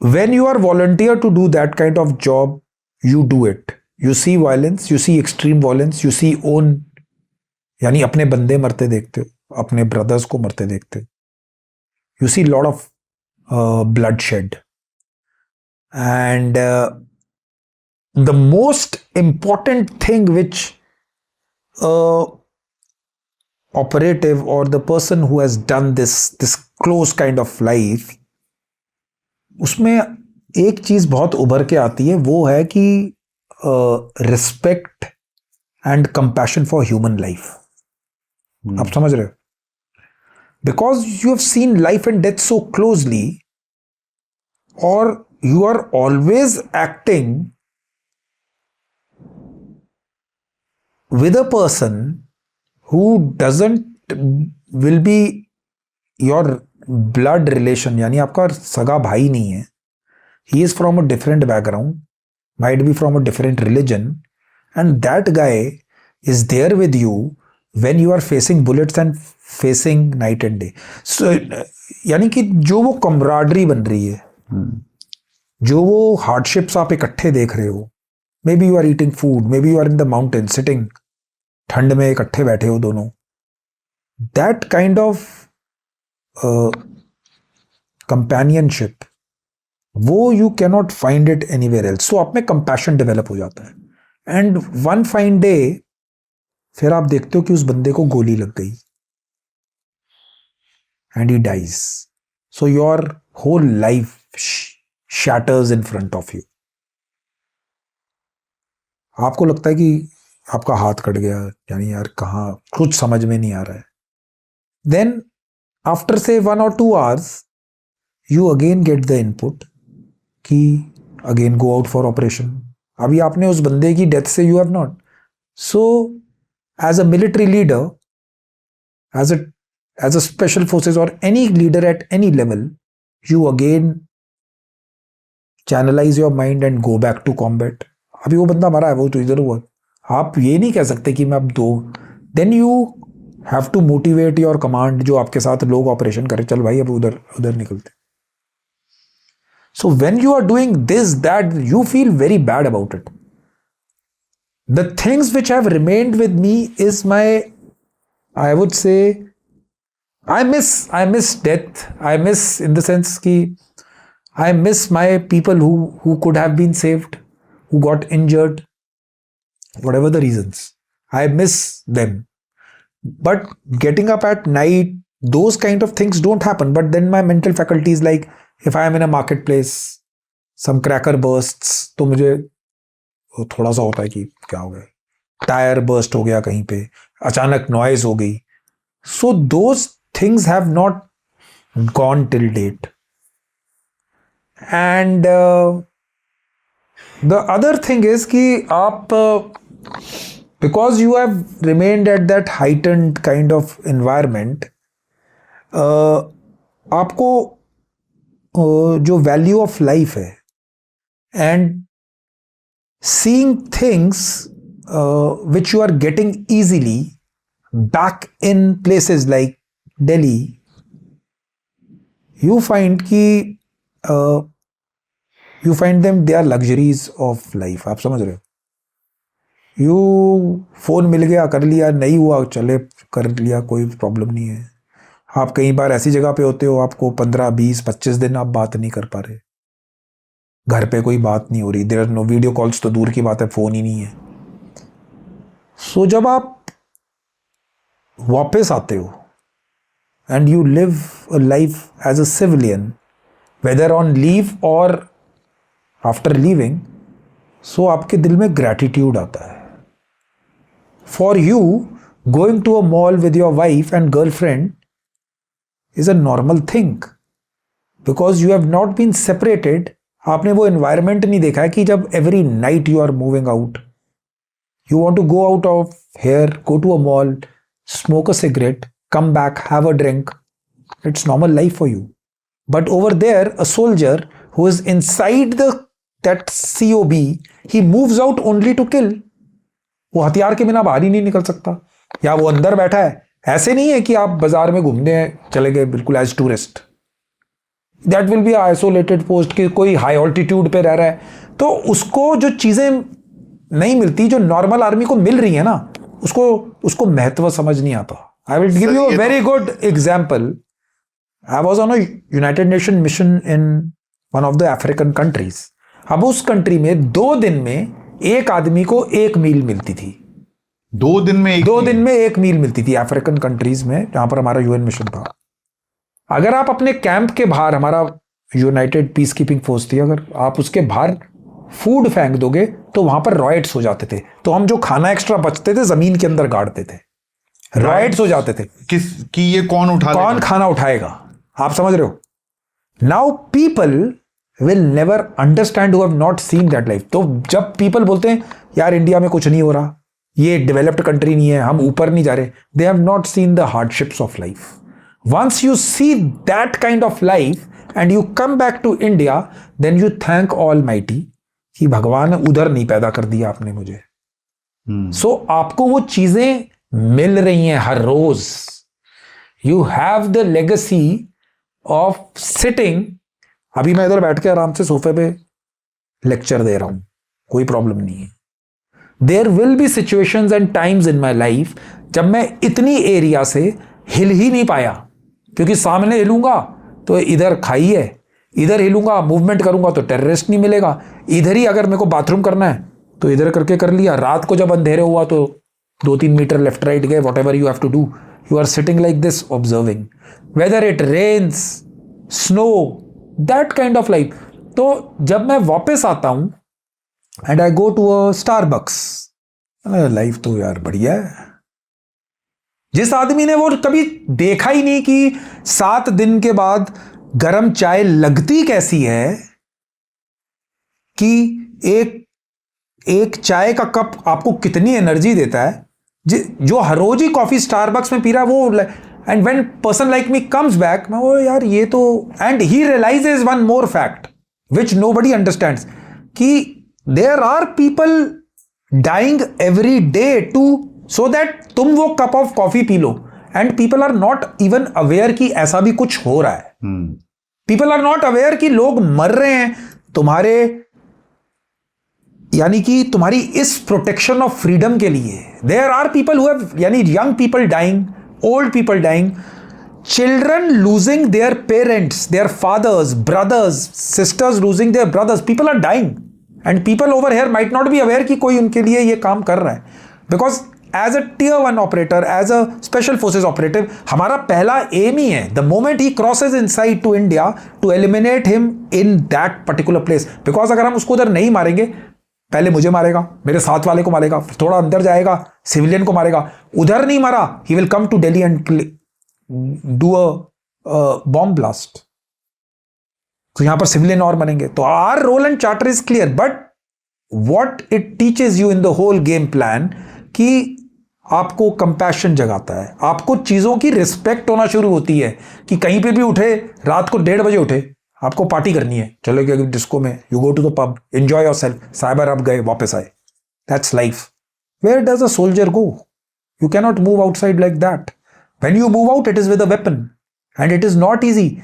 when you are volunteer to do that kind of job, you do it. You see violence, you see extreme violence, you see own, यानी अपने बंदे मरते देखते हो, अपने brothers को मरते देखते हो. You see lot of bloodshed. And the most important thing which operative or the person who has done this close kind of life, उसमें एक चीज बहुत उभर के आती है, वो है कि respect and compassion for human life. आप समझ रहे हो? Because you have seen life and death so closely, और you are always acting with a person who will be your blood relation, यानी आपका सगा भाई नहीं है. He is from a different background, might be from a different religion, and that guy is there with you when you are facing bullets and facing night and day. So यानी कि जो वो camaraderie बन रही है, जो वो hardships आप इकट्ठे देख रहे हो, maybe you are eating food, maybe you are in the mountain sitting, ठंड में इकट्ठे बैठे हो दोनों, दैट काइंड ऑफ कंपेनियनशिप, वो you can not find it anywhere else. So आप में कंपैशन डेवलप हो जाता है. एंड वन फाइन डे फिर आप देखते हो कि उस बंदे को गोली लग गई and he dies. So your whole life shatters in front of you. आपको लगता है कि आपका हाथ कट गया, यानी यार कहाँ, कुछ समझ में नहीं आ रहा है. Then after say 1 or 2 hours you again get the input कि again go out for operation. अभी आपने उस बंदे की डेथ से you have not. So as a military leader, as a special forces or any leader at any level, you again channelize your mind and go back to combat. अभी वो बंदा मरा है, वो तो इधर हुआ. आप ये नहीं कह सकते कि मैं अब दो. Then you have to motivate your command, जो आपके साथ लोग ऑपरेशन करें, चल भाई अब उधर निकलते. So when you are doing this, that, you feel very bad about it. The things which have remained with me is I would say, I miss death. I miss in the sense कि I miss my people who could have been saved, who got injured, whatever the reasons. I miss them. But getting up at night, those kind of things don't happen. But then my mental faculty is like, if I am in a marketplace, some cracker bursts, तो मुझे थोड़ा सा होता है कि क्या हो गया, टायर बर्स्ट हो गया कहीं पे, अचानक नॉइज हो गई. So those things have not gone till date. And the other thing is कि आप because you have remained at that heightened kind of environment, आपको जो value of life है and seeing things which you are getting easily back in places like Delhi, you find कि you find them, they are luxuries of life. आप समझ रहे हो? You phone मिल गया, कर लिया, नहीं हुआ चले, कर लिया, कोई प्रॉब्लम नहीं है. आप कई बार ऐसी जगह पे होते हो, आपको 15, 20, 25 दिन आप बात नहीं कर पा रहे, घर पे कोई बात नहीं हो रही, there are no video calls, तो दूर की बात है, फोन ही नहीं है. सो जब आप वापस आते हो and you live a life as a civilian, whether on leave or after leaving, so आपके दिल में gratitude आता है. For you, going to a mall with your wife and girlfriend is a normal thing because you have not been separated. आपने वो environment नहीं देखा है कि जब every night you are moving out, you want to go out of here, go to a mall, smoke a cigarette, come back, have a drink. It's normal life for you. But over there, a soldier who is inside that COB, he moves out only to kill. वो हथियार के बिना बाहर ही नहीं निकल सकता, या वो अंदर बैठा है. ऐसे नहीं है कि आप बाजार में घूमने चले गए बिल्कुल as tourist. That will be isolated post कि कोई हाई ऑल्टीट्यूड पे रह रहा है, तो उसको जो चीजें नहीं मिलती जो नॉर्मल आर्मी को मिल रही है ना, उसको महत्व समझ नहीं आता. I will give you a very good example. I was on a United nation mission in one of the African countries. अब उस कंट्री में 2 दिन में एक आदमी को 1 मील मिलती थी. 2 दिन में 1 मील मिलती थी अफ्रीकन कंट्रीज में जहां पर हमारा यूएन मिशन था. अगर आप अपने कैंप के बाहर, हमारा यूनाइटेड पीस कीपिंग फोर्स थी, अगर आप उसके बाहर फूड फेंक दोगे तो वहां पर रॉयट्स हो जाते थे. तो हम जो खाना एक्स्ट्रा बचते थे जमीन के अंदर गाड़ते थे. रॉयट्स हो जाते थे कि ये कौन खाना उठाएगा. आप समझ रहे हो. Now people will never understand who have not seen that life. तो जब पीपल बोलते हैं यार इंडिया में कुछ नहीं हो रहा, ये डेवलप्ड कंट्री नहीं है, हम ऊपर नहीं जा रहे, they have not seen the hardships of life. Once you see that kind of life and you come back to India, then you thank almighty कि भगवान उधर नहीं पैदा कर दिया आपने मुझे. सो आपको वो चीजें मिल रही हैं हर रोज. You have the legacy of sitting. अभी मैं इधर बैठ के आराम से सोफे पे लेक्चर दे रहा हूं, कोई प्रॉब्लम नहीं है. There will be situations and times in my life जब मैं इतनी एरिया से हिल ही नहीं पाया, क्योंकि सामने हिलूंगा तो इधर खाई है, इधर हिलूंगा मूवमेंट करूंगा तो टेररिस्ट नहीं मिलेगा, इधर ही अगर मेरे को बाथरूम करना है तो इधर करके कर लिया. रात को जब अंधेरे हुआ तो 2-3 मीटर लेफ्ट राइट गए. Whatever you have to do, you are sitting like this observing whether it rains snow, that kind of life. तो जब मैं वापस आता हूं and I go to a Starbucks, life तो यार बढ़िया है. जिस आदमी ने वो कभी देखा ही नहीं कि 7 दिन के बाद गरम चाय लगती कैसी है, कि एक चाय का कप आपको कितनी एनर्जी देता है, जो हर रोज ही कॉफी स्टारबक्स में पी रहा है वो. And when person like me comes back, मैं वो यार ये तो, and he realises one more fact which nobody understands, कि there are people dying every day to, so that तुम वो कप ऑफ कॉफी पी लो. And people are not even aware कि ऐसा भी कुछ हो रहा है. पीपल आर नॉट अवेयर कि लोग मर रहे हैं तुम्हारे, यानी कि तुम्हारी इस प्रोटेक्शन ऑफ फ्रीडम के लिए. There are people who have, यानी young people dying, old people dying, children losing their parents, their fathers, brothers, sisters losing their brothers. People are dying and people over here might not be aware कि कोई उनके लिए ये काम कर रहा है. Because as a tier 1 operator, as a special forces operative, हमारा पहला एम ही है the moment he crosses inside to India to eliminate him in that particular place. Because अगर हम उसको उधर नहीं मारेंगे, पहले मुझे मारेगा, मेरे साथ वाले को मारेगा, थोड़ा अंदर जाएगा सिविलियन को मारेगा. उधर नहीं मारा, he will come to Delhi and do a bomb blast. तो यहां पर सिविलियन और बनेंगे. तो are role and charter is clear, but what it teaches you in the whole game plan कि आपको कंपैशन जगाता है, आपको चीजों की रिस्पेक्ट होना शुरू होती है. कि कहीं पे भी उठे, रात को 1:30 बजे उठे, आपको पार्टी करनी है, चलो कि डिस्को में, you go to the pub, enjoy yourself. साइबर अब गए, वापस आए. That's life. Where does a soldier go? You cannot move outside like that. When you move out, it is with a weapon and it is not easy.